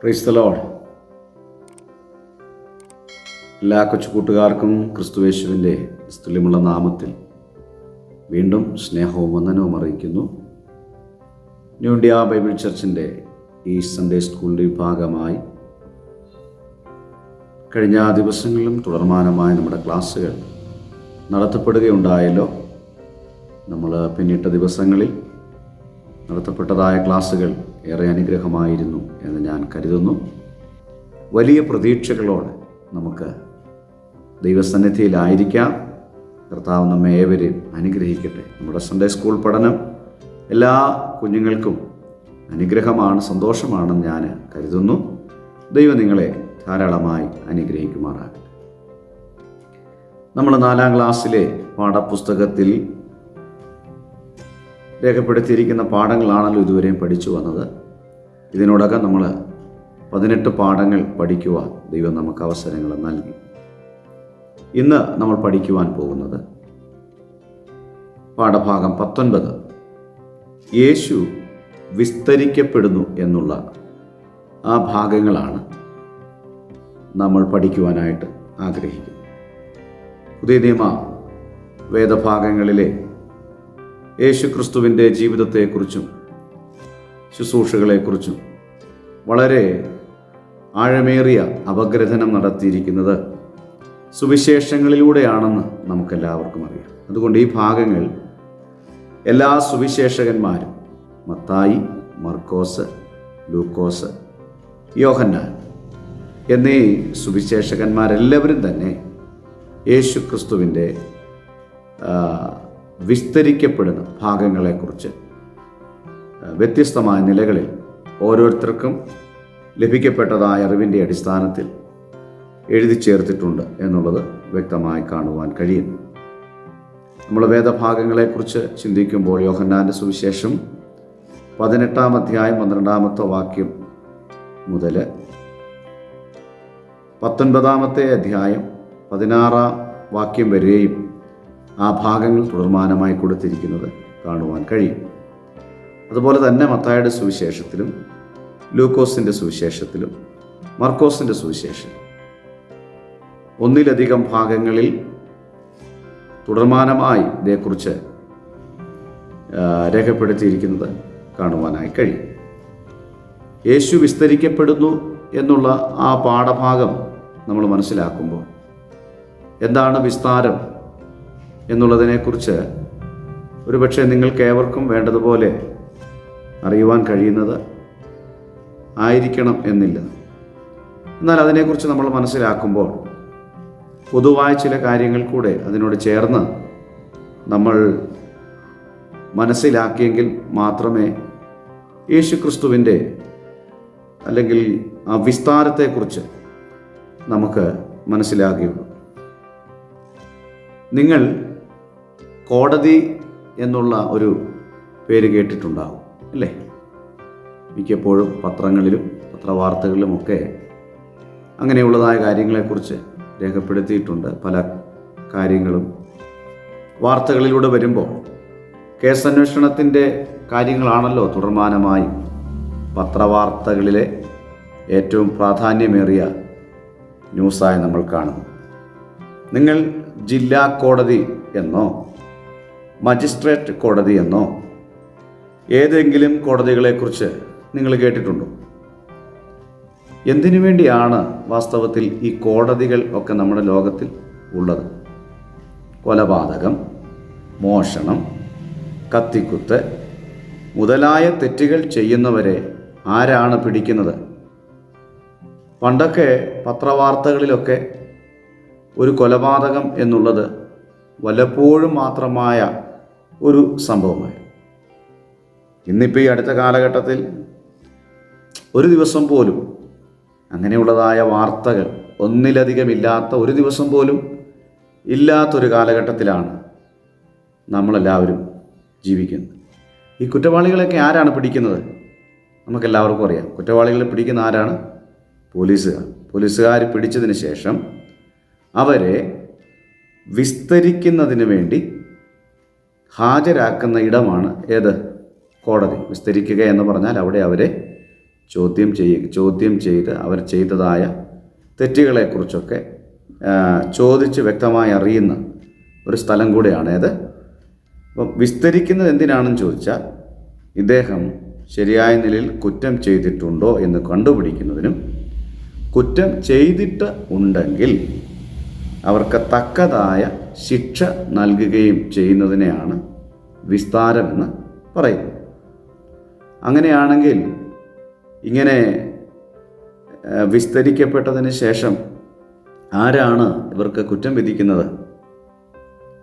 Praise the Lord. എല്ലാ കൊച്ചു കൂട്ടുകാർക്കും ക്രിസ്തുയേശുവിൻ്റെ സ്തുല്യമുള്ള നാമത്തിൽ വീണ്ടും സ്നേഹവും വന്ദനവും അറിയിക്കുന്നു. ന്യൂ ഇന്ത്യ ബൈബിൾ ചർച്ചിൻ്റെ ഈ സൺഡേ സ്കൂളിൻ്റെ വിഭാഗമായി കഴിഞ്ഞ ദിവസങ്ങളിലും തുടർമാനമായ നമ്മുടെ ക്ലാസ്സുകൾ നടത്തപ്പെടുകയുണ്ടായല്ലോ. നമ്മൾ പിന്നിട്ട ദിവസങ്ങളിൽ നടത്തപ്പെട്ടതായ ക്ലാസ്സുകൾ ഏറെ അനുഗ്രഹമായിരുന്നു എന്ന് ഞാൻ കരുതുന്നു. വലിയ പ്രതീക്ഷകളോടെ നമുക്ക് ദൈവസന്നിധിയിലായിരിക്കാം. കർത്താവ് നമ്മെ ഏവരെയും അനുഗ്രഹിക്കട്ടെ. നമ്മുടെ സൺഡേ സ്കൂൾ പഠനം എല്ലാ കുഞ്ഞുങ്ങൾക്കും അനുഗ്രഹമാണ്, സന്തോഷമാണെന്ന് ഞാൻ കരുതുന്നു. ദൈവം നിങ്ങളെ ധാരാളമായി അനുഗ്രഹിക്കുമാറാകട്ടെ. നമ്മൾ 4ാം ക്ലാസ്സിലെ പാഠപുസ്തകത്തിൽ രേഖപ്പെടുത്തിയിരിക്കുന്ന പാഠങ്ങളാണല്ലോ ഇതുവരെയും പഠിച്ചു വന്നത്. ഇതിനോടകം നമ്മൾ 18 പാഠങ്ങൾ പഠിക്കുവാൻ ദൈവം നമുക്ക് അവസരങ്ങൾ നൽകി. ഇന്ന് നമ്മൾ പഠിക്കുവാൻ പോകുന്നത് പാഠഭാഗം 19, യേശു വിസ്തരിക്കപ്പെടുന്നു എന്നുള്ള ആ ഭാഗങ്ങളാണ് നമ്മൾ പഠിക്കുവാനായിട്ട് ആഗ്രഹിക്കുന്നത്. പുതിയ നിയമ വേദഭാഗങ്ങളിലെ യേശുക്രിസ്തുവിൻ്റെ ജീവിതത്തെക്കുറിച്ചും ശുശ്രൂഷകളെക്കുറിച്ചും വളരെ ആഴമേറിയ അപഗ്രഥനം നടത്തിയിരിക്കുന്നത് സുവിശേഷങ്ങളിലൂടെയാണെന്ന് നമുക്കെല്ലാവർക്കും അറിയാം. അതുകൊണ്ട് ഈ ഭാഗങ്ങൾ എല്ലാ സുവിശേഷകന്മാരും, മത്തായി, മർക്കോസ്, ലൂക്കോസ്, യോഹന്നാൻ എന്നീ സുവിശേഷകന്മാരെല്ലാവരും തന്നെ യേശുക്രിസ്തുവിൻ്റെ വിസ്തരിക്കപ്പെടുന്ന ഭാഗങ്ങളെക്കുറിച്ച് വ്യത്യസ്തമായ നിലകളിൽ ഓരോരുത്തർക്കും ലഭിക്കപ്പെട്ടതായ അറിവിൻ്റെ അടിസ്ഥാനത്തിൽ എഴുതി ചേർത്തിട്ടുണ്ട് എന്നുള്ളത് വ്യക്തമായി കാണുവാൻ കഴിയുന്നു. നമ്മൾ വേദഭാഗങ്ങളെക്കുറിച്ച് ചിന്തിക്കുമ്പോൾ യോഹന്നാൻ്റെ സുവിശേഷം 18-ാം അധ്യായം 12-ാമത്തെ വാക്യം മുതൽ 19-ാമത്തെ അധ്യായം 16-ാം വാക്യം വരെയും ആ ഭാഗങ്ങൾ തുടർമാനമായി കൊടുത്തിരിക്കുന്നത് കാണുവാൻ കഴിയും. അതുപോലെ തന്നെ മത്തായിയുടെ സുവിശേഷത്തിലും ലൂക്കോസിൻ്റെ സുവിശേഷത്തിലും മർക്കോസിൻ്റെ സുവിശേഷം ഒന്നിലധികം ഭാഗങ്ങളിൽ തുടർമാനമായി ഇതേക്കുറിച്ച് രേഖപ്പെടുത്തിയിരിക്കുന്നത് കാണുവാനായി കഴിയും. യേശു വിസ്തരിക്കപ്പെടുന്നു എന്നുള്ള ആ പാഠഭാഗം നമ്മൾ മനസ്സിലാക്കുമ്പോൾ എന്താണ് വിസ്താരം എന്നുള്ളതിനെക്കുറിച്ച് ഒരുപക്ഷെ നിങ്ങൾക്ക് ഏവർക്കും വേണ്ടതുപോലെ അറിയുവാൻ കഴിയുന്നത് ആയിരിക്കണം എന്നില്ല. എന്നാൽ അതിനെക്കുറിച്ച് നമ്മൾ മനസ്സിലാക്കുമ്പോൾ പൊതുവായ ചില കാര്യങ്ങൾ കൂടെ അതിനോട് ചേർന്ന് നമ്മൾ മനസ്സിലാക്കിയെങ്കിൽ മാത്രമേ യേശുക്രിസ്തുവിൻ്റെ അല്ലെങ്കിൽ ആ വിസ്താരത്തെക്കുറിച്ച് നമുക്ക് മനസ്സിലാകുകയുള്ളൂ. നിങ്ങൾ കോടതി എന്നുള്ള ഒരു പേര് കേട്ടിട്ടുണ്ടാകും അല്ലേ? മിക്കപ്പോഴും പത്രങ്ങളിലും പത്രവാർത്തകളിലുമൊക്കെ അങ്ങനെയുള്ളതായ കാര്യങ്ങളെക്കുറിച്ച് രേഖപ്പെടുത്തിയിട്ടുണ്ട്. പല കാര്യങ്ങളും വാർത്തകളിലൂടെ വരുമ്പോൾ കേസന്വേഷണത്തിൻ്റെ കാര്യങ്ങളാണല്ലോ തുടർമാനമായി പത്രവാർത്തകളിലെ ഏറ്റവും പ്രാധാന്യമേറിയ ന്യൂസായി നമ്മൾ കാണുന്നു. നിങ്ങൾ ജില്ലാ കോടതി എന്നോ മജിസ്ട്രേറ്റ് കോടതി എന്നോ ഏതെങ്കിലും കോടതികളെക്കുറിച്ച് നിങ്ങൾ കേട്ടിട്ടുണ്ടോ? എന്തിനു വേണ്ടിയാണ് വാസ്തവത്തിൽ ഈ കോടതികൾ ഒക്കെ നമ്മുടെ ലോകത്തിൽ ഉള്ളത്? കൊലപാതകം, മോഷണം, കത്തിക്കുത്ത് മുതലായ തെറ്റുകൾ ചെയ്യുന്നവരെ ആരാണ് പിടിക്കുന്നത്? പണ്ടൊക്കെ പത്രവാർത്തകളിലൊക്കെ ഒരു കൊലപാതകം എന്നുള്ളത് വല്ലപ്പോഴും മാത്രമായ ഒരു സംഭവമായി. ഇന്നിപ്പോൾ ഈ അടുത്ത കാലഘട്ടത്തിൽ ഒരു ദിവസം പോലും അങ്ങനെയുള്ളതായ വാർത്തകൾ ഒന്നിലധികമില്ലാത്ത ഒരു ദിവസം പോലും ഇല്ലാത്തൊരു കാലഘട്ടത്തിലാണ് നമ്മളെല്ലാവരും ജീവിക്കുന്നത്. ഈ കുറ്റവാളികളൊക്കെ ആരാണ് പിടിക്കുന്നത്? നമുക്കെല്ലാവർക്കും അറിയാം. കുറ്റവാളികളെ പിടിക്കുന്ന ആരാണ്? പോലീസുകാർ പിടിച്ചതിന് ശേഷം അവരെ വിസ്തരിക്കുന്നതിന് വേണ്ടി ഹാജരാക്കുന്ന ഇടമാണ് ഏത്? കോടതി. വിസ്തരിക്കുക എന്ന് പറഞ്ഞാൽ അവിടെ അവരെ ചോദ്യം ചെയ്ത് അവർ ചെയ്തതായ തെറ്റുകളെക്കുറിച്ചൊക്കെ ചോദിച്ച് വ്യക്തമായി അറിയുന്ന ഒരു സ്ഥലം കൂടെയാണ് ഇത്. അപ്പം വിസ്തരിക്കുന്നത് എന്തിനാണെന്ന് ചോദിച്ചാൽ, ഇദ്ദേഹം ശരിയായ നിലയിൽ കുറ്റം ചെയ്തിട്ടുണ്ടോ എന്ന് കണ്ടുപിടിക്കുന്നതിനും കുറ്റം ചെയ്തിട്ട് ഉണ്ടെങ്കിൽ അവർക്ക് തക്കതായ ശിക്ഷ നൽകുകയും ചെയ്യുന്നതിനെയാണ് വിസ്താരമെന്ന് പറയുന്നത്. അങ്ങനെയാണെങ്കിൽ ഇങ്ങനെ വിസ്തരിക്കപ്പെട്ടതിന് ശേഷം ആരാണ് ഇവർക്ക് കുറ്റം വിധിക്കുന്നത്?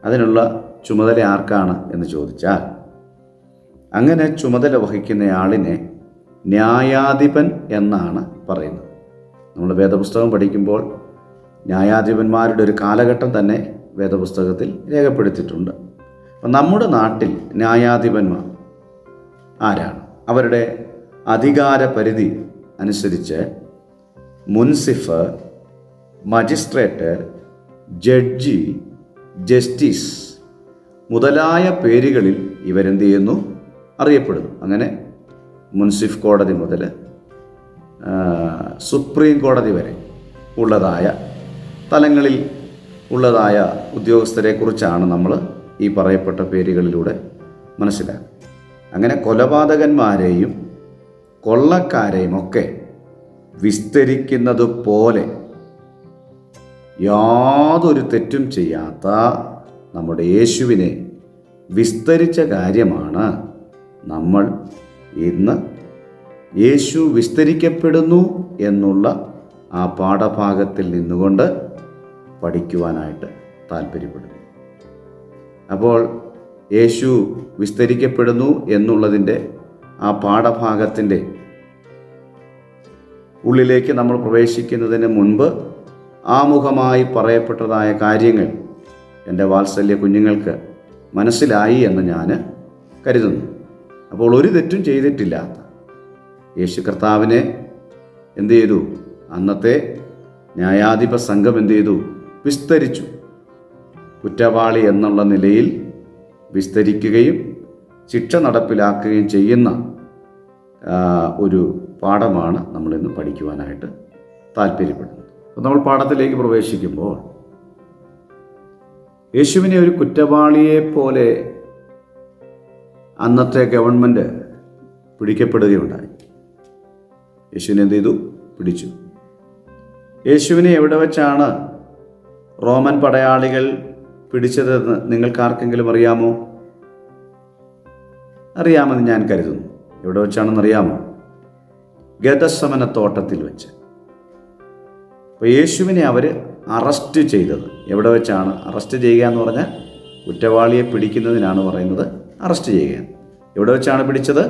അതിനുള്ള ചുമതല ആർക്കാണ് എന്ന് ചോദിച്ചാൽ, അങ്ങനെ ചുമതല വഹിക്കുന്നയാളിനെ ന്യായാധിപൻ എന്നാണ് പറയുന്നത്. നമ്മൾ വേദപുസ്തകം പഠിക്കുമ്പോൾ ന്യായാധിപന്മാരുടെ ഒരു കാലഘട്ടം തന്നെ വേദപുസ്തകത്തിൽ രേഖപ്പെടുത്തിയിട്ടുണ്ട്. അപ്പം നമ്മുടെ നാട്ടിൽ ന്യായാധിപന്മാർ ആരാണ്? അവരുടെ അധികാര പരിധി അനുസരിച്ച് മുൻസിഫ്, മജിസ്ട്രേറ്റ്, ജഡ്ജി, ജസ്റ്റിസ് മുതലായ പേരുകളിൽ ഇവരെന്ത് ചെയ്യുന്നു? അറിയപ്പെടുന്നു. അങ്ങനെ മുൻസിഫ് കോടതി മുതൽ സുപ്രീം കോടതി വരെ ഉള്ളതായ തലങ്ങളിൽ ഉള്ളതായ ഉദ്യോഗസ്ഥരെക്കുറിച്ചാണ് നമ്മൾ ഈ പറയപ്പെട്ട പേരുകളിലൂടെ മനസ്സിലാക്കുക. അങ്ങനെ കൊലപാതകന്മാരെയും കൊള്ളക്കാരെയും ഒക്കെ വിസ്തരിക്കുന്നത് പോലെ യാതൊരു തെറ്റും ചെയ്യാത്ത നമ്മുടെ യേശുവിനെ വിസ്തരിച്ച കാര്യമാണ് നമ്മൾ ഇന്ന് യേശു വിസ്തരിക്കപ്പെടുന്നു എന്നുള്ള ആ പാഠഭാഗത്തിൽ നിന്നുകൊണ്ട് പഠിക്കുവാനായിട്ട് താല്പര്യപ്പെടുന്നു. അപ്പോൾ യേശു വിസ്തരിക്കപ്പെടുന്നു എന്നുള്ളതിൻ്റെ ആ പാഠഭാഗത്തിൻ്റെ ഉള്ളിലേക്ക് നമ്മൾ പ്രവേശിക്കുന്നതിന് മുൻപ് ആമുഖമായി പറയപ്പെട്ടതായ കാര്യങ്ങൾ എൻ്റെ വാത്സല്യ കുഞ്ഞുങ്ങൾക്ക് മനസ്സിലായി എന്ന് ഞാൻ കരുതുന്നു. അപ്പോൾ ഒരു തെറ്റും ചെയ്തിട്ടില്ലാത്ത യേശു കർത്താവിനെ എന്ത് ചെയ്തു? അന്നത്തെ ന്യായാധിപ സംഘം എന്ത് ചെയ്തു? വിസ്തരിച്ചു. കുറ്റവാളി എന്നുള്ള നിലയിൽ വിസ്തരിക്കുകയും ശിക്ഷ നടപ്പിലാക്കുകയും ചെയ്യുന്ന ഒരു പാഠമാണ് നമ്മളിന്ന് പഠിക്കുവാനായിട്ട് താല്പര്യപ്പെടുന്നത്. അപ്പോൾ നമ്മൾ പാഠത്തിലേക്ക് പ്രവേശിക്കുമ്പോൾ യേശുവിനെ ഒരു കുറ്റവാളിയെ പോലെ അന്നത്തെ ഗവൺമെൻറ് പിടിക്കപ്പെടുകയുണ്ടായി. യേശുവിനെ എന്ത് ചെയ്തു? പിടിച്ചു. യേശുവിനെ എവിടെ വെച്ചാണ് റോമൻ പടയാളികൾ പിടിച്ചതെന്ന് നിങ്ങൾക്കാർക്കെങ്കിലും അറിയാമോ? അറിയാമെന്ന് ഞാൻ കരുതുന്നു. എവിടെ വെച്ചാണെന്ന് അറിയാമോ? ഗെത്സമന തോട്ടത്തിൽ വെച്ച്. അപ്പോൾ യേശുവിനെ അവർ അറസ്റ്റ് ചെയ്തത് എവിടെ വെച്ചാണ്? അറസ്റ്റ് ചെയ്യുക എന്ന് പറഞ്ഞാൽ കുറ്റവാളിയെ പിടിക്കുന്നതിനാണ് പറയുന്നത് അറസ്റ്റ് ചെയ്യുക. എവിടെ വെച്ചാണ് പിടിച്ചത്?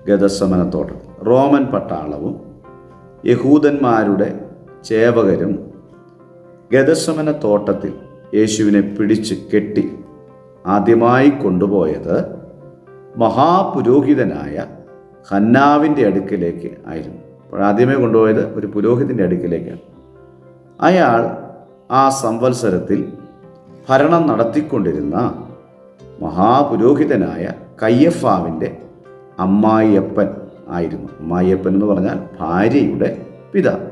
ഗെത്സമന തോട്ടത്തിൽ. റോമൻ പട്ടാളവും യഹൂദന്മാരുടെ ചേവകരും ഗെത്സമന തോട്ടത്തിൽ യേശുവിനെ പിടിച്ച് കെട്ടി ആദ്യമായി കൊണ്ടുപോയത് മഹാപുരോഹിതനായ ഹന്നാവിൻ്റെ അടുക്കിലേക്ക് ആയിരുന്നു. അപ്പോൾ ആദ്യമേ കൊണ്ടുപോയത് ഒരു പുരോഹിതൻ്റെ അടുക്കിലേക്കാണ്. അയാൾ ആ സംവത്സരത്തിൽ ഭരണം നടത്തിക്കൊണ്ടിരുന്ന മഹാപുരോഹിതനായ കയ്യഫാവിൻ്റെ അമ്മായിയപ്പൻ ആയിരുന്നു. അമ്മായിയപ്പൻ എന്ന് പറഞ്ഞാൽ ഭാര്യയുടെ പിതാവ്.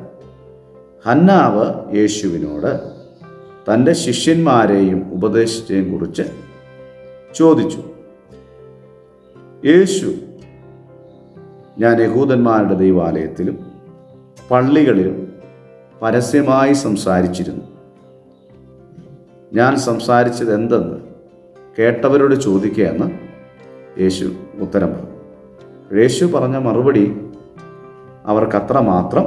ഹന്നാവ് യേശുവിനോട് തൻ്റെ ശിഷ്യന്മാരെയും ഉപദേശത്തെയും കുറിച്ച് ചോദിച്ചു. യേശു, ഞാൻ യഹൂദന്മാരുടെ ദൈവാലയത്തിലും പള്ളികളിലും പരസ്യമായി സംസാരിച്ചിരുന്നു. ഞാൻ സംസാരിച്ചത് എന്തെന്ന് കേട്ടവരോട് ചോദിക്കുകയെന്ന് യേശു ഉത്തരം പറഞ്ഞു. യേശു പറഞ്ഞ മറുപടി അവർക്കത്രമാത്രം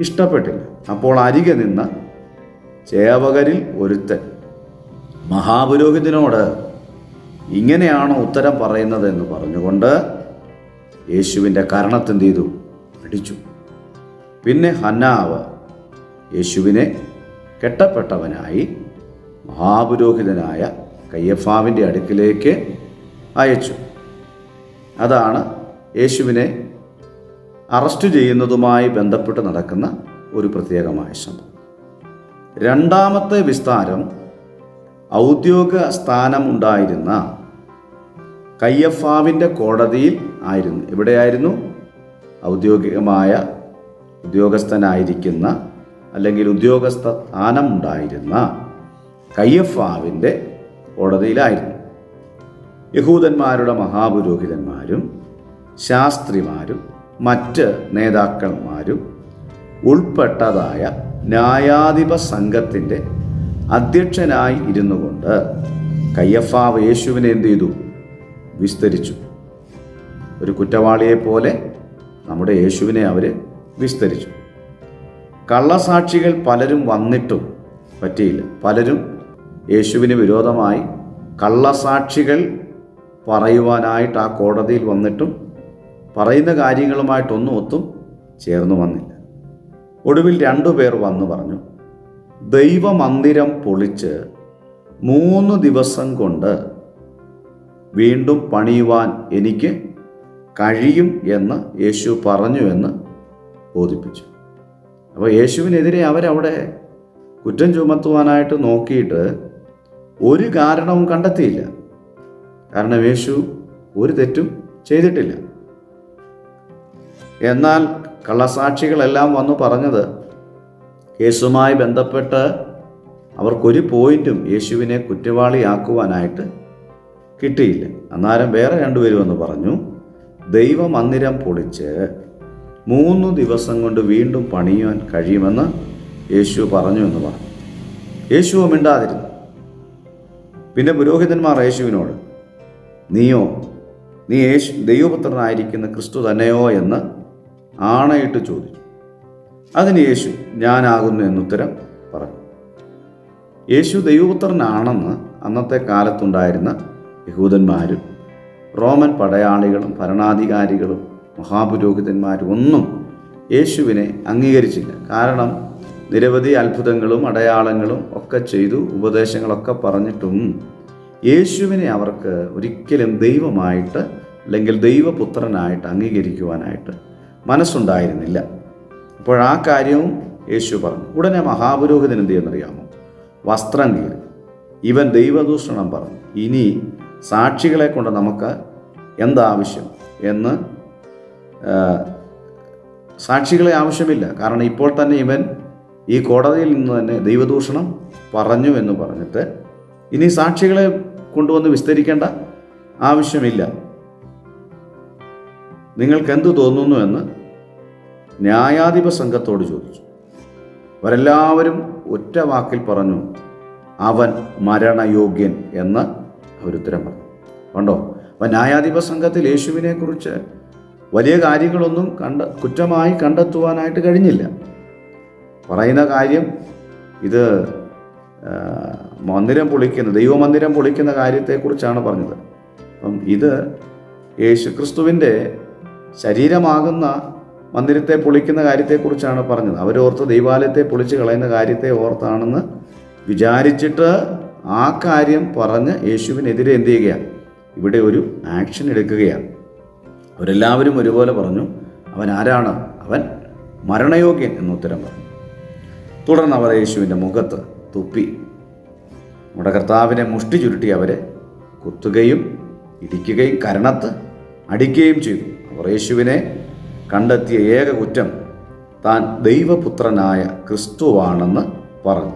ഇഷ്ടപ്പെട്ടില്ല. അപ്പോൾ അരികെ നിന്ന ചേവകരിൽ ഒരുത്തൻ മഹാപുരോഹിതനോട് ഇങ്ങനെയാണോ ഉത്തരം പറയുന്നത് എന്ന് പറഞ്ഞുകൊണ്ട് യേശുവിൻ്റെ കർണത്തെന്ത് ചെയ്തു? അടിച്ചു. പിന്നെ ഹന്നാവ് യേശുവിനെ കെട്ടപ്പെട്ടവനായി മഹാപുരോഹിതനായ കയ്യഫാവിൻ്റെ അടുക്കിലേക്ക് അയച്ചു. അതാണ് യേശുവിനെ അറസ്റ്റ് ചെയ്യുന്നതുമായി ബന്ധപ്പെട്ട് നടക്കുന്ന ഒരു പ്രത്യേകമായ സംഭവം. രണ്ടാമത്തെ വിസ്താരം ഔദ്യോഗിക സ്ഥാനമുണ്ടായിരുന്ന കയ്യഫാവിൻ്റെ കോടതിയിൽ ആയിരുന്നു. എവിടെയായിരുന്നു? ഔദ്യോഗികമായ ഉദ്യോഗസ്ഥനായിരിക്കുന്ന അല്ലെങ്കിൽ ഉദ്യോഗസ്ഥ സ്ഥാനമുണ്ടായിരുന്ന കയ്യഫാവിൻ്റെ കോടതിയിലായിരുന്നു. യഹൂദന്മാരുടെ മഹാപുരോഹിതന്മാരും ശാസ്ത്രിമാരും മറ്റ് നേതാക്കന്മാരും ഉൾപ്പെട്ടതായ ന്യായാധിപ സംഘത്തിൻ്റെ അധ്യക്ഷനായി ഇരുന്നു കൊണ്ട് കയ്യഫാവ് യേശുവിനെ എന്ത് ചെയ്തു? വിസ്തരിച്ചു. ഒരു കുറ്റവാളിയെപ്പോലെ നമ്മുടെ യേശുവിനെ അവർ വിസ്തരിച്ചു. കള്ളസാക്ഷികൾ പലരും വന്നിട്ടും പറ്റിയില്ല. പലരും യേശുവിന് വിരോധമായി കള്ളസാക്ഷികൾ പറയുവാനായിട്ട് ആ കോടതിയിൽ വന്നിട്ടും പറയുന്ന കാര്യങ്ങളുമായിട്ടൊന്നും ഒത്തും ചേർന്നു വന്നില്ല. ഒടുവിൽ 2 പേർ വന്നു പറഞ്ഞു, ദൈവമന്ദിരം പൊളിച്ച് 3 ദിവസം കൊണ്ട് വീണ്ടും പണിയുവാൻ എനിക്ക് കഴിയും എന്ന് യേശു പറഞ്ഞു എന്ന് ബോധിപ്പിച്ചു. അപ്പോൾ യേശുവിനെതിരെ അവരവിടെ കുറ്റം ചുമത്തുവാനായിട്ട് നോക്കിയിട്ട് ഒരു കാരണവും കണ്ടെത്തിയില്ല. കാരണം യേശു ഒരു തെറ്റും ചെയ്തിട്ടില്ല. എന്നാൽ കള്ളസാക്ഷികളെല്ലാം വന്നു പറഞ്ഞത് യേശുവുമായി ബന്ധപ്പെട്ട് അവർക്കൊരു പോയിന്റും യേശുവിനെ കുറ്റവാളിയാക്കുവാനായിട്ട് കിട്ടിയില്ല. അന്നേരം വേറെ 2 പേര് വന്ന് പറഞ്ഞു, ദൈവമന്ദിരം പൊളിച്ച് 3 ദിവസം കൊണ്ട് വീണ്ടും പണിയാൻ കഴിയുമെന്ന് യേശു പറഞ്ഞു എന്ന് പറഞ്ഞു. യേശു മിണ്ടാതിരുന്നു. പിന്നെ പുരോഹിതന്മാർ യേശുവിനോട്, നീ ദൈവപുത്രനായിരിക്കുന്ന ക്രിസ്തു തന്നെയോ എന്ന് ആണയിട്ട് ചോദിച്ചു. അതിന് യേശു ഞാനാകുന്നു എന്നുത്തരം പറഞ്ഞു. യേശു ദൈവപുത്രനാണെന്ന് അന്നത്തെ കാലത്തുണ്ടായിരുന്ന യഹൂദന്മാരും റോമൻ പടയാളികളും ഭരണാധികാരികളും മഹാപുരോഹിതന്മാരും ഒന്നും യേശുവിനെ അംഗീകരിച്ചില്ല. കാരണം നിരവധി അത്ഭുതങ്ങളും അടയാളങ്ങളും ഒക്കെ ചെയ്തു, ഉപദേശങ്ങളൊക്കെ പറഞ്ഞിട്ടും യേശുവിനെ അവർക്ക് ഒരിക്കലും ദൈവമായിട്ട് അല്ലെങ്കിൽ ദൈവപുത്രനായിട്ട് അംഗീകരിക്കുവാനായിട്ട് മനസ്സുണ്ടായിരുന്നില്ല. അപ്പോൾ ആ കാര്യവും യേശു പറഞ്ഞു. ഉടനെ മഹാപുരോഹിതൻ എന്ത് ചെയ്യുന്നറിയാമോ? വസ്ത്രം കീറി ഇവൻ ദൈവദൂഷണം പറഞ്ഞു, ഇനി സാക്ഷികളെ കൊണ്ട് നമുക്ക് എന്താവശ്യം എന്ന്. സാക്ഷികളെ ആവശ്യമില്ല, കാരണം ഇപ്പോൾ തന്നെ ഇവൻ ഈ കോടതിയിൽ നിന്ന് തന്നെ ദൈവദൂഷണം പറഞ്ഞു എന്ന് പറഞ്ഞിട്ട് ഇനി സാക്ഷികളെ കൊണ്ടുവന്ന് വിസ്തരിക്കേണ്ട ആവശ്യമില്ല, നിങ്ങൾക്കെന്തു തോന്നുന്നു എന്ന് ന്യായാധിപ സംഘത്തോട് ചോദിച്ചു. അവരെല്ലാവരും ഒറ്റ വാക്കിൽ പറഞ്ഞു, അവൻ മരണയോഗ്യൻ എന്ന് അവരുത്തരം പറഞ്ഞു. കണ്ടോ? അപ്പം ന്യായാധിപ സംഘത്തിൽ യേശുവിനെ കുറിച്ച് വലിയ കാര്യങ്ങളൊന്നും കുറ്റമായി കണ്ടെത്തുവാനായിട്ട് കഴിഞ്ഞില്ല. പറയുന്ന കാര്യം ഇത് ദൈവമന്ദിരം പൊളിക്കുന്ന കാര്യത്തെക്കുറിച്ചാണ് പറഞ്ഞത്. അപ്പം ഇത് യേശുക്രിസ്തുവിൻ്റെ ശരീരമാകുന്ന മന്ദിരത്തെ പൊളിക്കുന്ന കാര്യത്തെക്കുറിച്ചാണ് പറഞ്ഞത്. അവരോർത്ത് ദൈവാലയത്തെ പൊളിച്ച് കളയുന്ന കാര്യത്തെ ഓർത്താണെന്ന് വിചാരിച്ചിട്ട് ആ കാര്യം പറഞ്ഞ് യേശുവിനെതിരെ എന്ത് ചെയ്യുകയാണ്? ഇവിടെ ഒരു ആക്ഷൻ എടുക്കുകയാണ്. അവരെല്ലാവരും ഒരുപോലെ പറഞ്ഞു, അവൻ ആരാണ്? അവൻ മരണയോഗ്യൻ എന്നുത്തരം പറഞ്ഞു. തുടർന്ന് അവർ യേശുവിൻ്റെ മുഖത്ത് തുപ്പി നമ്മുടെ കർത്താവിനെ മുഷ്ടി ചുരുട്ടി അവരെ കുത്തുകയും ഇടിക്കുകയും കരണത്ത് അടിക്കുകയും ചെയ്തു. അവർ യേശുവിനെ കണ്ടെത്തിയ ഏക കുറ്റം താൻ ദൈവപുത്രനായ ക്രിസ്തുവാണെന്ന് പറഞ്ഞു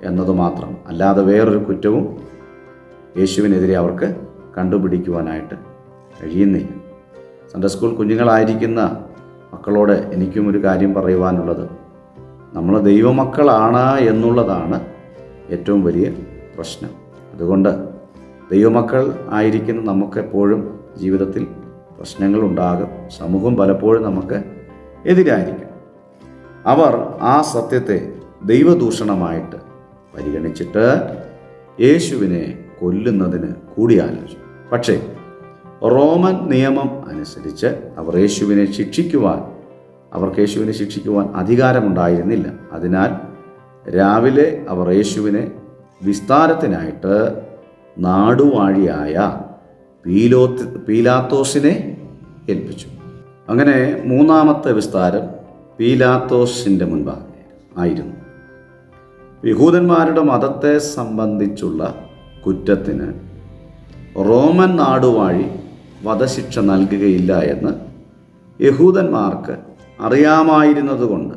എന്നത് മാത്രം. അല്ലാതെ വേറൊരു കുറ്റവും യേശുവിനെതിരെ അവർക്ക് കണ്ടുപിടിക്കുവാനായിട്ട് കഴിയുന്നില്ല. സൺഡേ സ്കൂൾ കുഞ്ഞുങ്ങളായിരിക്കുന്ന മക്കളോട് എനിക്കും ഒരു കാര്യം പറയുവാനുള്ളത്, നമ്മൾ ദൈവമക്കളാണ് എന്നുള്ളതാണ് ഏറ്റവും വലിയ പ്രശ്നം. അതുകൊണ്ട് ദൈവമക്കൾ ആയിരിക്കുന്ന നമുക്കെപ്പോഴും ജീവിതത്തിൽ പ്രശ്നങ്ങളുണ്ടാകും. സമൂഹം പലപ്പോഴും നമുക്ക് എതിരായിരിക്കും. അവർ ആ സത്യത്തെ ദൈവദൂഷണമായിട്ട് പരിഗണിച്ചിട്ട് യേശുവിനെ കൊല്ലുന്നതിന് കൂടിയാലോചിച്ചു. പക്ഷേ റോമൻ നിയമം അനുസരിച്ച് അവർക്ക് യേശുവിനെ ശിക്ഷിക്കുവാൻ അധികാരമുണ്ടായിരുന്നില്ല. അതിനാൽ രാവിലെ അവർ യേശുവിനെ വിസ്താരത്തിനായിട്ട് നാടുവാഴിയായ പീലാത്തോസിനെ ഏൽപ്പിച്ചു. അങ്ങനെ 3ാമത്തെ വിസ്താരം പീലാത്തോസിൻ്റെ മുൻപാകെ ആയിരുന്നു. യഹൂദന്മാരുടെ മതത്തെ സംബന്ധിച്ചുള്ള കുറ്റത്തിന് റോമൻ നാടുവാഴി വധശിക്ഷ നൽകുകയില്ല എന്ന് യഹൂദന്മാർക്ക് അറിയാമായിരുന്നതുകൊണ്ട്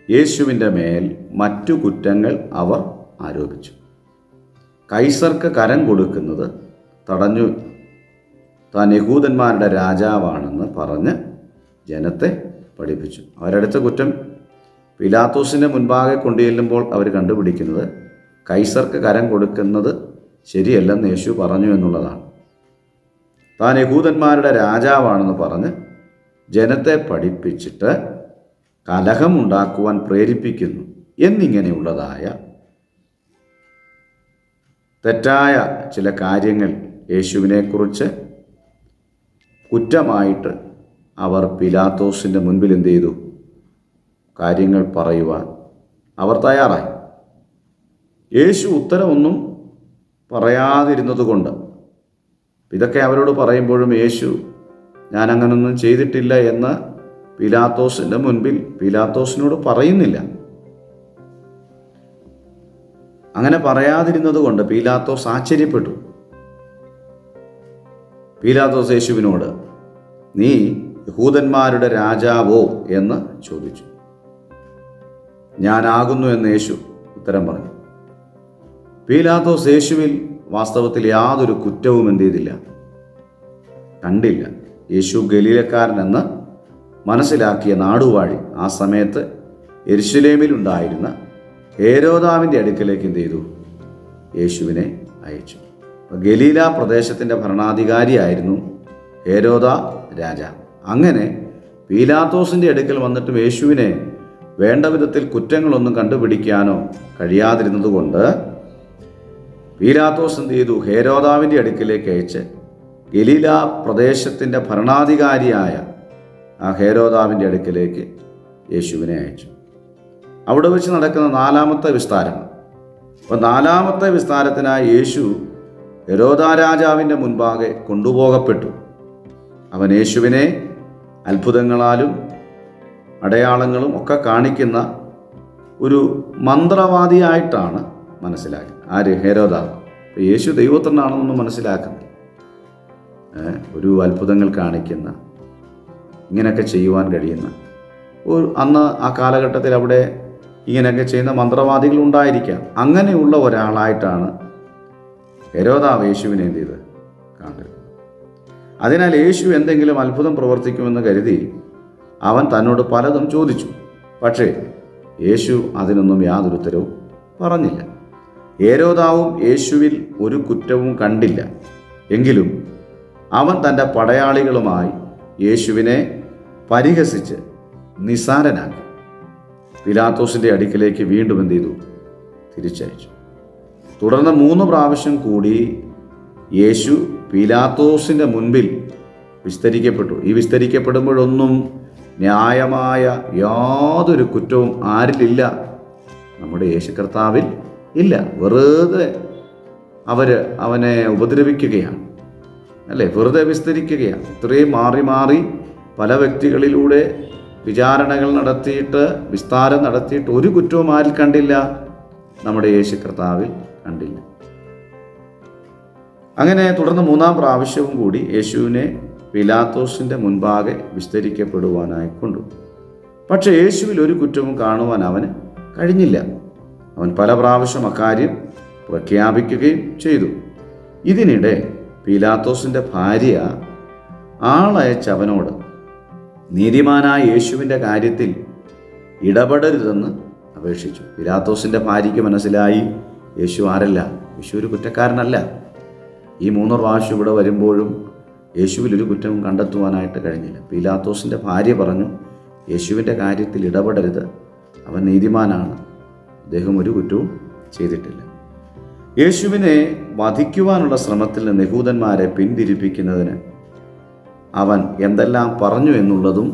യേശുവിൻ്റെ മേൽ മറ്റു കുറ്റങ്ങൾ അവർ ആരോപിച്ചു. കൈസർക്ക് കരം കൊടുക്കുന്നത് തടഞ്ഞു താൻ യഹൂദന്മാരുടെ രാജാവാണെന്ന് പറഞ്ഞ് ജനത്തെ പഠിപ്പിച്ചു. അവരടുത്ത കുറ്റം പീലാത്തോസിൻ്റെ മുൻപാകെ കൊണ്ടുചെല്ലുമ്പോൾ അവർ കണ്ടുപിടിക്കുന്നത് കൈസർക്ക് കരം കൊടുക്കുന്നത് ശരിയല്ലെന്ന് യേശു പറഞ്ഞു എന്നുള്ളതാണ്. താൻ യഹൂദന്മാരുടെ രാജാവാണെന്ന് പറഞ്ഞ് ജനത്തെ പഠിപ്പിച്ചിട്ട് കലഹമുണ്ടാക്കുവാൻ പ്രേരിപ്പിക്കുന്നു എന്നിങ്ങനെയുള്ളതായ തെറ്റായ ചില കാര്യങ്ങൾ യേശുവിനെക്കുറിച്ച് കുറ്റമായിട്ട് അവർ പീലാത്തോസിൻ്റെ മുൻപിൽ എന്ത് ചെയ്തു? കാര്യങ്ങൾ പറയുവാൻ അവർ തയ്യാറായി. യേശു ഉത്തരമൊന്നും പറയാതിരുന്നതുകൊണ്ട് ഇതൊക്കെ അവരോട് പറയുമ്പോഴും യേശു ഞാനങ്ങനൊന്നും ചെയ്തിട്ടില്ല എന്ന് പീലാത്തോസിൻ്റെ മുൻപിൽ പീലാത്തോസിനോട് പറയുന്നില്ല. അങ്ങനെ പറയാതിരുന്നത് കൊണ്ട് പീലാത്തോസ് ആശ്ചര്യപ്പെട്ടു. പീലാത്തോസ് യേശുവിനോട് നീ യഹൂദന്മാരുടെ രാജാവോ എന്ന് ചോദിച്ചു. ഞാനാകുന്നു എന്ന് യേശു ഉത്തരം പറഞ്ഞു. പീലാത്തോസ് യേശുവിൽ വാസ്തവത്തിൽ യാതൊരു കുറ്റവും എന്ത് ചെയ്തില്ല, കണ്ടില്ല. യേശു ഗലീലക്കാരനെന്ന് മനസ്സിലാക്കിയ നാടുവാഴി ആ സമയത്ത് യെരുശലേമിലുണ്ടായിരുന്ന ഹേരോദാവിൻ്റെ അടുക്കലേക്ക് എന്ത് ചെയ്തു? യേശുവിനെ അയച്ചു. ഗലീല പ്രദേശത്തിൻ്റെ ഭരണാധികാരിയായിരുന്നു ഹേരോദ രാജാവ്. അങ്ങനെ പീലാത്തോസിൻ്റെ അടുക്കൽ വന്നിട്ടും യേശുവിനെ വേണ്ട വിധത്തിൽ കുറ്റങ്ങളൊന്നും കണ്ടുപിടിക്കാനോ കഴിയാതിരുന്നതുകൊണ്ട് പീലാത്തോസ് എന്ത് ചെയ്തു? ഹേരോദാവിൻ്റെ അടുക്കിലേക്ക് അയച്ച് ഗലീല പ്രദേശത്തിൻ്റെ ഭരണാധികാരിയായ ആ ഹേരോദാവിൻ്റെ അടുക്കിലേക്ക് യേശുവിനെ അയച്ചു. അവിടെ വെച്ച് നടക്കുന്ന 4ാമത്തെ വിസ്താരം. അപ്പോൾ 4ാമത്തെ വിസ്താരത്തിനായി യേശു ഹെരോദാ രാജാവിൻ്റെ മുൻപാകെ കൊണ്ടുപോകപ്പെട്ടു. അവൻ യേശുവിനെ അത്ഭുതങ്ങളാലും അടയാളങ്ങളും ഒക്കെ കാണിക്കുന്ന ഒരു മന്ത്രവാദിയായിട്ടാണ് മനസ്സിലാക്കി. ആര്? ഹെരോദാവ്. യേശു ദൈവത്തിനാണെന്നൊന്നും മനസ്സിലാക്കുന്നത് ഒരു അത്ഭുതങ്ങൾ കാണിക്കുന്ന, ഇങ്ങനെയൊക്കെ ചെയ്യുവാൻ കഴിയുന്ന അന്ന് ആ കാലഘട്ടത്തിൽ അവിടെ ഇങ്ങനെയൊക്കെ ചെയ്യുന്ന മന്ത്രവാദികൾ ഉണ്ടായിരിക്കാം. അങ്ങനെയുള്ള ഒരാളായിട്ടാണ് ഹെരോദാവ് യേശുവിനെ എന്ത് ചെയ്ത് കണ്ടത്. അതിനാൽ യേശു എന്തെങ്കിലും അത്ഭുതം പ്രവർത്തിക്കുമെന്ന് കരുതി അവൻ തന്നോട് പലതും ചോദിച്ചു. പക്ഷേ യേശു അതിനൊന്നും യാതൊരു ഉത്തരവും പറഞ്ഞില്ല. ഹെരോദാവും യേശുവിൽ ഒരു കുറ്റവും കണ്ടില്ല. എങ്കിലും അവൻ തൻ്റെ പടയാളികളുമായി യേശുവിനെ പരിഹസിച്ച് നിസ്സാരനാക്കി പീലാത്തോസിൻ്റെ അടുക്കിലേക്ക് വീണ്ടും എന്ത് ചെയ്തു? തിരിച്ചയച്ചു. തുടർന്ന് 3 പ്രാവശ്യം കൂടി യേശു പീലാത്തോസിൻ്റെ മുൻപിൽ വിസ്തരിക്കപ്പെട്ടു. ഈ വിസ്തരിക്കപ്പെടുമ്പോഴൊന്നും ന്യായമായ യാതൊരു കുറ്റവും ആരിലില്ല, നമ്മുടെ യേശു കർത്താവിൽ ഇല്ല. വെറുതെ അവനെ ഉപദ്രവിക്കുകയാണ്, അല്ലേ? വെറുതെ വിസ്തരിക്കുകയാണ്. ഇത്രയും മാറി മാറി പല വ്യക്തികളിലൂടെ വിചാരണകൾ നടത്തിയിട്ട് വിസ്താരം നടത്തിയിട്ട് ഒരു കുറ്റവും ആരിൽ കണ്ടില്ല, നമ്മുടെ യേശു കർത്താവിൽ കണ്ടില്ല. അങ്ങനെ തുടർന്ന് 3ാം പ്രാവശ്യവും കൂടി യേശുവിനെ പീലാത്തോസിൻ്റെ മുൻപാകെ വിസ്തരിക്കപ്പെടുവാനായി കൊണ്ടു. പക്ഷേ യേശുവിൽ ഒരു കുറ്റവും കാണുവാൻ അവന് കഴിഞ്ഞില്ല. അവൻ പല പ്രാവശ്യം അക്കാര്യം പ്രഖ്യാപിക്കുകയും ചെയ്തു. ഇതിനിടെ പീലാത്തോസിൻ്റെ ഭാര്യ ആളയച്ച് അവനോട് നീതിമാനായ യേശുവിൻ്റെ കാര്യത്തിൽ ഇടപെടരുതെന്ന് അപേക്ഷിച്ചു. പീലാത്തോസിൻ്റെ ഭാര്യയ്ക്ക് മനസ്സിലായി യേശു ആരല്ല, യേശു ഒരു കുറ്റക്കാരനല്ല. ഈ 3 പ്രാവശ്യം ഇവിടെ വരുമ്പോഴും യേശുവിലൊരു കുറ്റവും കണ്ടെത്തുവാനായിട്ട് കഴിഞ്ഞില്ല. പീലാത്തോസിൻ്റെ ഭാര്യ പറഞ്ഞു, യേശുവിൻ്റെ കാര്യത്തിൽ ഇടപെടരുത്, അവൻ നീതിമാനാണ്, അദ്ദേഹം ഒരു കുറ്റവും ചെയ്തിട്ടില്ല. യേശുവിനെ വധിക്കുവാനുള്ള ശ്രമത്തിൽ നിന്ന് യഹൂദന്മാരെ പിന്തിരിപ്പിക്കുന്നതിന് അവൻ എന്തെല്ലാം പറഞ്ഞു എന്നുള്ളതും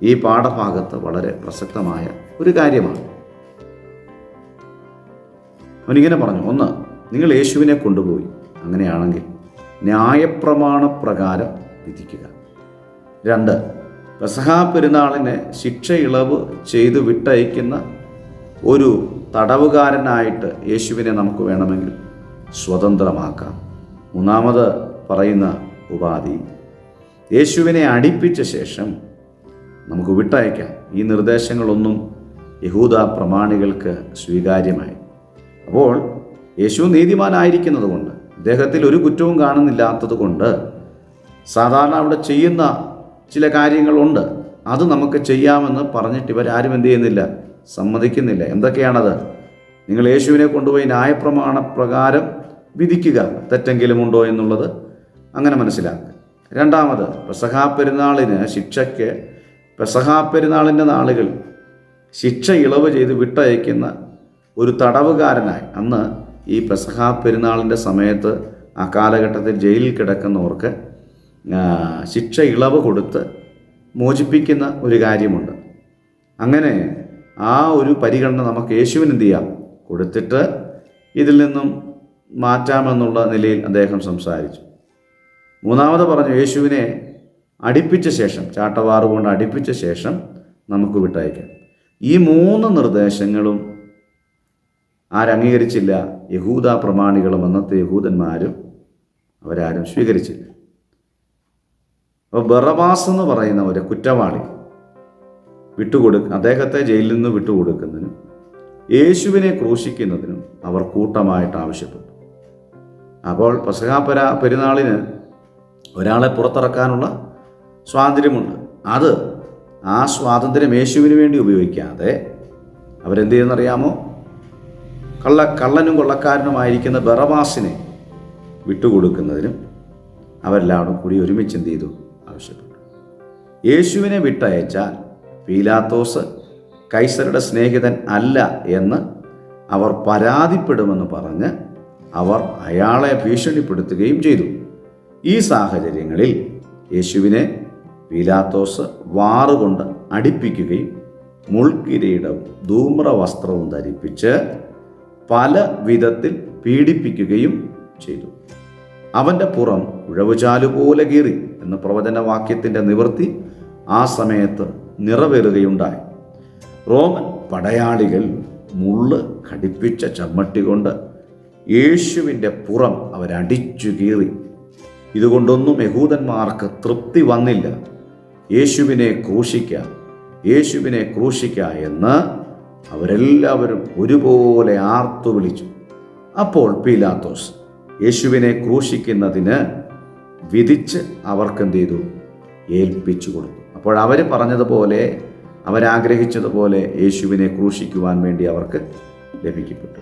ഈ പാഠഭാഗത്ത് വളരെ പ്രസക്തമായ ഒരു കാര്യമാണ്. അവനിങ്ങനെ പറഞ്ഞു: 1, നിങ്ങൾ യേശുവിനെ കൊണ്ടുപോയി, അങ്ങനെയാണെങ്കിൽ ന്യായപ്രമാണ പ്രകാരം വിധിക്കുക. 2, പെസഹാ പെരുന്നാളിന് ശിക്ഷ ഇളവ് ചെയ്തു വിട്ടയക്കുന്ന ഒരു തടവുകാരനായിട്ട് യേശുവിനെ നമുക്ക് വേണമെങ്കിൽ സ്വതന്ത്രമാക്കാം. 3ാമത് പറയുന്ന ഉപാധി, യേശുവിനെ അടിപ്പിച്ച ശേഷം നമുക്ക് വിട്ടയക്കാം. ഈ നിർദ്ദേശങ്ങളൊന്നും യഹൂദ പ്രമാണികൾക്ക് സ്വീകാര്യമായി. അപ്പോൾ യേശു നീതിമാനായിരിക്കുന്നത് കൊണ്ട്, അദ്ദേഹത്തിൽ ഒരു കുറ്റവും കാണുന്നില്ലാത്തത് കൊണ്ട് സാധാരണ അവിടെ ചെയ്യുന്ന ചില കാര്യങ്ങളുണ്ട്. അത് നമുക്ക് ചെയ്യാമെന്ന് പറഞ്ഞിട്ട് ഇവരാരും എന്ത് ചെയ്യുന്നില്ല, സമ്മതിക്കുന്നില്ല. എന്തൊക്കെയാണത്? നിങ്ങൾ യേശുവിനെ കൊണ്ടുപോയി ന്യായപ്രമാണ പ്രകാരം വിധിക്കുക, തെറ്റെങ്കിലും ഉണ്ടോ എന്നുള്ളത് അങ്ങനെ മനസ്സിലാക്കുക. രണ്ടാമത്, പെസഹാ പെരുന്നാളിന് ശിക്ഷയ്ക്ക്, പെസഹാ പെരുന്നാളിൻ്റെ നാളുകൾ ശിക്ഷ ഇളവ് ചെയ്ത് വിട്ടയക്കുന്ന ഒരു തടവുകാരനായി, അന്ന് ഈ പെസഹാ പെരുന്നാളിൻ്റെ സമയത്ത് ആ കാലഘട്ടത്തിൽ ജയിലിൽ കിടക്കുന്നവർക്ക് ശിക്ഷ ഇളവ് കൊടുത്ത് മോചിപ്പിക്കുന്ന ഒരു കാര്യമുണ്ട്. അങ്ങനെ ആ ഒരു പരിഗണന നമുക്ക് യേശുവിന് എന്ത് ചെയ്യാം, കൊടുത്തിട്ട് ഇതിൽ നിന്നും മാറ്റാമെന്നുള്ള നിലയിൽ അദ്ദേഹം സംസാരിച്ചു. മൂന്നാമത് പറഞ്ഞു, യേശുവിനെ അടിപ്പിച്ച ശേഷം, ചാട്ടവാറ് കൊണ്ട് അടിപ്പിച്ച ശേഷം നമുക്ക് വിട്ടയക്കാം. ഈ 3 നിർദ്ദേശങ്ങളും ആരംഗീകരിച്ചില്ല? യഹൂദ പ്രമാണികളും അന്നത്തെ യഹൂദന്മാരും അവരാരും സ്വീകരിച്ചില്ല. അപ്പോൾ ബറബാസ് എന്ന് പറയുന്ന ഒരു കുറ്റവാളി അദ്ദേഹത്തെ ജയിലിൽ നിന്ന് വിട്ടുകൊടുക്കുന്നതിനും യേശുവിനെ ക്രൂശിക്കുന്നതിനും അവർ കൂട്ടമായിട്ട് ആവശ്യപ്പെട്ടു. അപ്പോൾ പെസഹാ പെരുന്നാളിന് ഒരാളെ പുറത്തിറക്കാനുള്ള സ്വാതന്ത്ര്യമുണ്ട്. ആ സ്വാതന്ത്ര്യം യേശുവിന് വേണ്ടി ഉപയോഗിക്കാതെ അവരെന്ത് ചെയ്യുന്നറിയാമോ? കള്ളനും കൊള്ളക്കാരനുമായിരിക്കുന്ന ബറബാസിനെ വിട്ടുകൊടുക്കുന്നതിനും അവരെല്ലാവരും കൂടി ഒരുമിച്ച് എന്ത് ചെയ്തു? ആവശ്യപ്പെട്ടു. യേശുവിനെ വിട്ടയച്ചാൽ പീലാത്തോസ് കൈസരുടെ സ്നേഹിതൻ അല്ല എന്ന് അവർ പരാതിപ്പെടുമെന്ന് പറഞ്ഞ് അവർ അയാളെ ഭീഷണിപ്പെടുത്തുകയും ചെയ്തു. ഈ സാഹചര്യങ്ങളിൽ യേശുവിനെ പീലാത്തോസ് വാറുകൊണ്ട് അടിപ്പിക്കുകയും മുൾക്കിരീടവും ധൂമ്രവസ്ത്രവും ധരിപ്പിച്ച് പല വിധത്തിൽ പീഡിപ്പിക്കുകയും ചെയ്തു. അവൻ്റെ പുറം ഉഴവുചാലുപോലെ കീറി എന്ന പ്രവചനവാക്യത്തിൻ്റെ നിവൃത്തി ആ സമയത്ത് നിറവേറുകയുണ്ടായി. റോമൻ പടയാളികൾ മുള്ള് ഘടിപ്പിച്ച ചമ്മട്ടി കൊണ്ട് യേശുവിൻ്റെ പുറം അവരടിച്ചു കീറി. ഇതുകൊണ്ടൊന്നും യഹൂദന്മാർക്ക് തൃപ്തി വന്നില്ല. യേശുവിനെ ക്രൂശിക്ക എന്ന് അവരെല്ലാവരും ഒരുപോലെ ആർത്തു വിളിച്ചു. അപ്പോൾ പീലാത്തോസ് യേശുവിനെ ക്രൂശിക്കുന്നതിന് വിധിച്ച് അവർക്കെന്ത് ചെയ്തു? ഏൽപ്പിച്ചു കൊടുത്തു. അപ്പോൾ അവർ പറഞ്ഞതുപോലെ, അവരാഗ്രഹിച്ചതുപോലെ യേശുവിനെ ക്രൂശിക്കുവാൻ വേണ്ടി അവർക്ക് ലഭിക്കപ്പെട്ടു.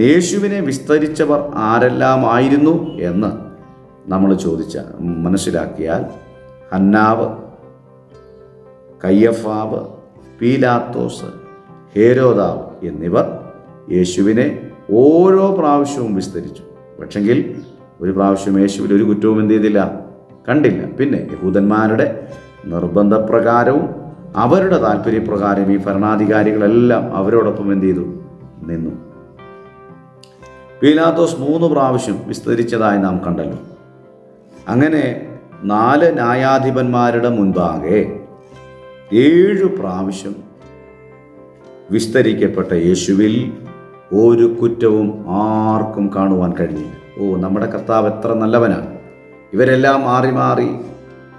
യേശുവിനെ വിസ്തരിച്ചവർ ആരെല്ലാമായിരുന്നു എന്ന് നമ്മൾ മനസ്സിലാക്കിയാൽ, ഹന്നാവ്, കയ്യഫാവ്, പീലാത്തോസ്, ഹേരോദാവ് എന്നിവർ യേശുവിനെ ഓരോ പ്രാവശ്യവും വിസ്തരിച്ചു. പക്ഷെങ്കിൽ ഒരു പ്രാവശ്യം യേശുവിൽ ഒരു കുറ്റവും എന്ത് ചെയ്തില്ല, കണ്ടില്ല. പിന്നെ യഹൂദന്മാരുടെ നിർബന്ധപ്രകാരവും അവരുടെ താല്പര്യപ്രകാരം ഈ ഭരണാധികാരികളെല്ലാം അവരോടൊപ്പം എന്ത് ചെയ്തു? നിന്നു. പീലാത്തോസ് 3 പ്രാവശ്യം വിസ്തരിച്ചതായി നാം കണ്ടല്ലോ. അങ്ങനെ 4 ന്യായാധിപന്മാരുടെ മുൻപാകെ 7 പ്രാവശ്യം വിസ്തരിക്കപ്പെട്ട യേശുവിൽ ഒരു കുറ്റവും ആർക്കും കാണുവാൻ കഴിഞ്ഞില്ല. നമ്മുടെ കർത്താവ് എത്ര നല്ലവനാണ്! ഇവരെല്ലാം മാറി മാറി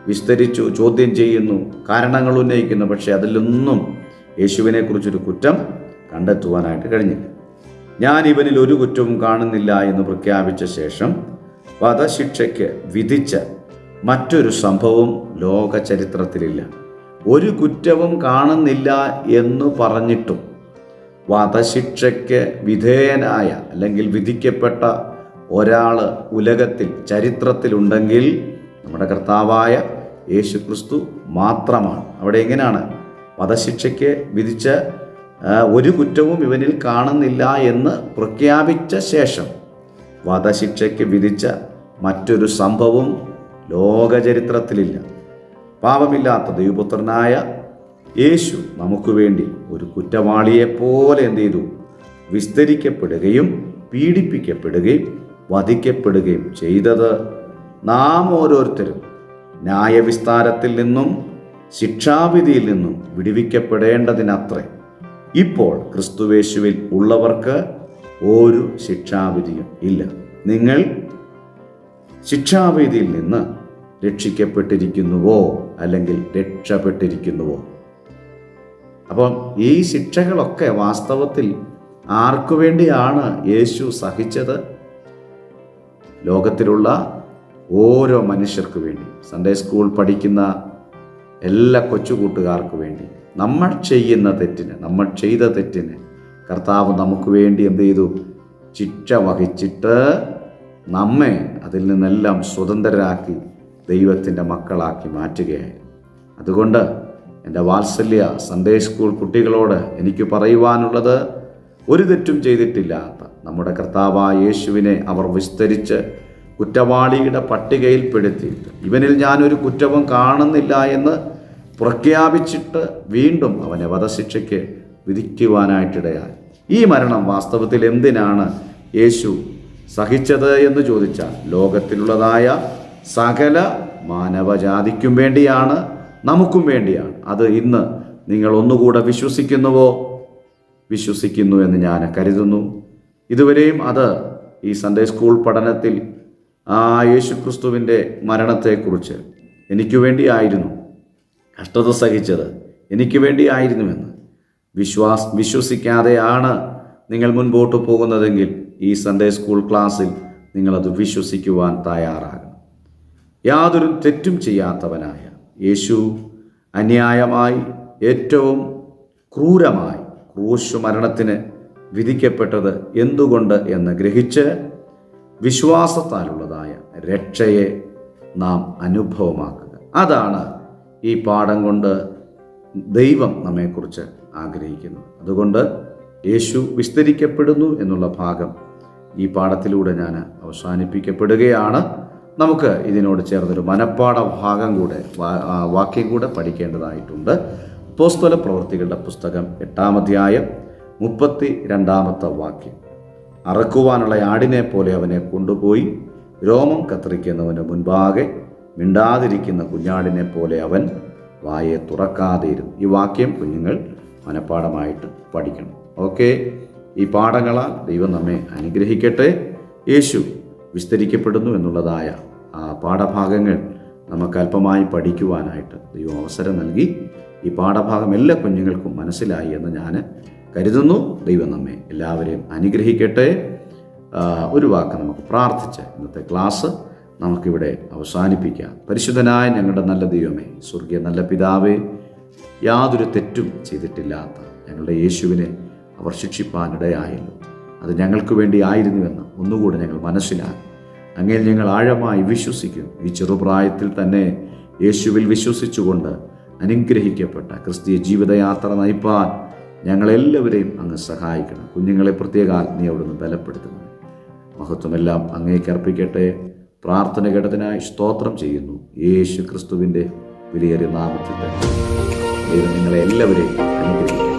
വിസ്തരിച്ചു, ചോദ്യം ചെയ്യുന്നു, കാരണങ്ങൾ ഉന്നയിക്കുന്നു. പക്ഷേ അതിലൊന്നും യേശുവിനെക്കുറിച്ചൊരു കുറ്റം കണ്ടെത്തുവാനായിട്ട് കഴിഞ്ഞില്ല. ഞാൻ ഇവനിൽ ഒരു കുറ്റവും കാണുന്നില്ല എന്ന് പ്രഖ്യാപിച്ച ശേഷം വധശിക്ഷയ്ക്ക് വിധിച്ച മറ്റൊരു സംഭവം ലോക ചരിത്രത്തിലില്ല. ഒരു കുറ്റവും കാണുന്നില്ല എന്ന് പറഞ്ഞിട്ടും വധശിക്ഷയ്ക്ക് വിധേയനായ അല്ലെങ്കിൽ വിധിക്കപ്പെട്ട ഒരാൾ ഉലകത്തിൽ, ചരിത്രത്തിലുണ്ടെങ്കിൽ നമ്മുടെ കർത്താവായ യേശു ക്രിസ്തു മാത്രമാണ്. അവിടെ എങ്ങനെയാണ്? വധശിക്ഷയ്ക്ക് വിധിച്ച ഒരു കുറ്റവും ഇവനിൽ കാണുന്നില്ല എന്ന് പ്രഖ്യാപിച്ച ശേഷം വധശിക്ഷയ്ക്ക് വിധിച്ച മറ്റൊരു സംഭവം ലോകചരിത്രത്തിലില്ല. പാപമില്ലാത്ത ദൈവപുത്രനായ യേശു നമുക്ക് വേണ്ടി ഒരു കുറ്റവാളിയെപ്പോലെ എന്ത് ചെയ്തു? വിസ്തരിക്കപ്പെടുകയും പീഡിപ്പിക്കപ്പെടുകയും വധിക്കപ്പെടുകയും ചെയ്തത് നാം ഓരോരുത്തരും ന്യായവിസ്താരത്തിൽ നിന്നും ശിക്ഷാവിധിയിൽ നിന്നും വിടുവിക്കപ്പെടേണ്ടതിനത്രേ. ഇപ്പോൾ ക്രിസ്തുവേശുവിൽ ഉള്ളവർക്ക് ഒരു ശിക്ഷാവിധിയും ഇല്ല. നിങ്ങൾ ശിക്ഷാവിധിയിൽ നിന്ന് രക്ഷിക്കപ്പെട്ടിരിക്കുന്നുവോ? അല്ലെങ്കിൽ രക്ഷപ്പെട്ടിരിക്കുന്നുവോ? അപ്പം ഈ ശിക്ഷകളൊക്കെ വാസ്തവത്തിൽ ആർക്കു വേണ്ടിയാണ് യേശു സഹിച്ചത്? ലോകത്തിലുള്ള ഓരോ മനുഷ്യർക്ക് വേണ്ടി, സൺഡേ സ്കൂൾ പഠിക്കുന്ന എല്ലാ കൊച്ചുകൂട്ടുകാർക്ക് വേണ്ടി, നമ്മൾ ചെയ്ത തെറ്റിന് കർത്താവ് നമുക്ക് വേണ്ടി എന്ത് ചെയ്തു? ശിക്ഷ വഹിച്ചിട്ട് നമ്മെ അതിൽ നിന്നെല്ലാം സ്വതന്ത്രരാക്കി ദൈവത്തിൻ്റെ മക്കളാക്കി മാറ്റുകയായി. അതുകൊണ്ട് എൻ്റെ വാത്സല്യ സൺഡേ സ്കൂൾ കുട്ടികളോട് എനിക്ക് പറയുവാനുള്ളത്, ഒരു തെറ്റും ചെയ്തിട്ടില്ലാത്ത നമ്മുടെ കർത്താവായ യേശുവിനെ അവർ വിസ്തരിച്ച് കുറ്റവാളിയുടെ പട്ടികയിൽപ്പെടുത്തിയിട്ട് ഇവനിൽ ഞാനൊരു കുറ്റവും കാണുന്നില്ല എന്ന് പ്രഖ്യാപിച്ചിട്ട് വീണ്ടും അവനെ വധശിക്ഷയ്ക്ക് വിധിക്കുവാനായിട്ടിടയായി. ഈ മരണം വാസ്തവത്തിൽ എന്തിനാണ് യേശു സഹിച്ചത് എന്ന് ചോദിച്ചാൽ, ലോകത്തിലുള്ളതായ സകല മാനവജാതിക്കും വേണ്ടിയാണ്, നമുക്കും വേണ്ടിയാണ്. അത് ഇന്ന് നിങ്ങൾ ഒന്നുകൂടെ വിശ്വസിക്കുന്നുവോ? വിശ്വസിക്കുന്നു എന്ന് ഞാൻ കരുതുന്നു. ഇതുവരെയും അത് ഈ സൺഡേ സ്കൂൾ പഠനത്തിൽ യേശുക്രിസ്തുവിൻ്റെ മരണത്തെക്കുറിച്ച് എനിക്ക് വേണ്ടിയായിരുന്നു കഷ്ടത സഹിച്ചത്, എനിക്ക് വേണ്ടിയായിരുന്നുവെന്ന് വിശ്വസിക്കാതെയാണ് നിങ്ങൾ മുൻപോട്ട് പോകുന്നതെങ്കിൽ ഈ സൺഡേ സ്കൂൾ ക്ലാസ്സിൽ നിങ്ങളത് വിശ്വസിക്കുവാൻ തയ്യാറാകണം. യാതൊരു തെറ്റും ചെയ്യാത്തവനായ യേശു അന്യായമായി ഏറ്റവും ക്രൂരമായി ക്രൂശ് മരണത്തിന് വിധിക്കപ്പെട്ടത് എന്തുകൊണ്ട് എന്ന് ഗ്രഹിച്ച് വിശ്വാസത്താലുള്ളതായ രക്ഷയെ നാം അനുഭവമാക്കുക. അതാണ് ഈ പാഠം കൊണ്ട് ദൈവം നമ്മെക്കുറിച്ച് ആഗ്രഹിക്കുന്നത്. അതുകൊണ്ട് യേശു വിസ്തരിക്കപ്പെടുന്നു എന്നുള്ള ഭാഗം ഈ പാഠത്തിലൂടെ ഞാൻ അവസാനിപ്പിക്കപ്പെടുകയാണ്. നമുക്ക് ഇതിനോട് ചേർന്നൊരു മനപ്പാഠ ഭാഗം കൂടെ വാക്യം കൂടെ പഠിക്കേണ്ടതായിട്ടുണ്ട്. അപ്പോസ്തല പ്രവൃത്തികളുടെ പുസ്തകം 8-ാം അധ്യായം 32-ാമത്തെ വാക്യം. അറക്കുവാനുള്ള ആടിനെ പോലെ അവനെ കൊണ്ടുപോയി രോമം കത്രിക്കുന്നവന് മുൻപാകെ മിണ്ടാതിരിക്കുന്ന കുഞ്ഞാടിനെ പോലെ അവൻ വായെ തുറക്കാതെയിരുന്നു. ഈ വാക്യം കുഞ്ഞുങ്ങൾ മനപ്പാഠമായിട്ട് പഠിക്കണം. ഓക്കെ, ഈ പാഠങ്ങളാൽ ദൈവം നമ്മെ അനുഗ്രഹിക്കട്ടെ. യേശു വിസ്തരിക്കപ്പെടുന്നു എന്നുള്ളതായ ആ പാഠഭാഗങ്ങൾ നമുക്ക് അല്പമായി പഠിക്കുവാനായിട്ട് ദൈവം അവസരം നൽകി. ഈ പാഠഭാഗം എല്ലാ കുഞ്ഞുങ്ങൾക്കും മനസ്സിലായി എന്ന് ഞാൻ കരുതുന്നു. ദൈവം നമ്മെ എല്ലാവരെയും അനുഗ്രഹിക്കട്ടെ. ഒരു വാക്ക് നമുക്ക് പ്രാർത്ഥിച്ച് ഇന്നത്തെ ക്ലാസ് നമുക്കിവിടെ അവസാനിപ്പിക്കാം. പരിശുദ്ധനായ ഞങ്ങളുടെ നല്ല ദൈവമേ, സ്വർഗീയ നല്ല പിതാവേ, യാതൊരു തെറ്റും ചെയ്തിട്ടില്ലാത്ത ഞങ്ങളുടെ യേശുവിനെ അവർ ശിക്ഷിപ്പാനിടയായല്ലോ. അത് ഞങ്ങൾക്ക് വേണ്ടി ആയിരുന്നുവെന്ന് ഒന്നുകൂടെ ഞങ്ങൾ മനസ്സിലാക്കി. അങ്ങയിൽ ഞങ്ങൾ ആഴമായി വിശ്വസിക്കും. ഈ ചെറുപ്രായത്തിൽ തന്നെ യേശുവിൽ വിശ്വസിച്ചുകൊണ്ട് അനുഗ്രഹിക്കപ്പെട്ട ക്രിസ്തീയ ജീവിതയാത്ര നയിപ്പാൻ ഞങ്ങളെല്ലാവരെയും അങ്ങ് സഹായിക്കണം. കുഞ്ഞുങ്ങളെ പ്രത്യേകം നീ അവിടുന്ന് ബലപ്പെടുത്തുന്നു. മഹത്വമെല്ലാം അങ്ങേക്ക് അർപ്പിക്കട്ടെ. പ്രാർത്ഥന കേട്ടതിനായി സ്തോത്രം ചെയ്യുന്നു. യേശു ക്രിസ്തുവിൻ്റെ വിലയേറിയ നാമത്തിൽ തന്നെ ദൈവം നിങ്ങളെ എല്ലാവരെയും അനുഗ്രഹിക്കും.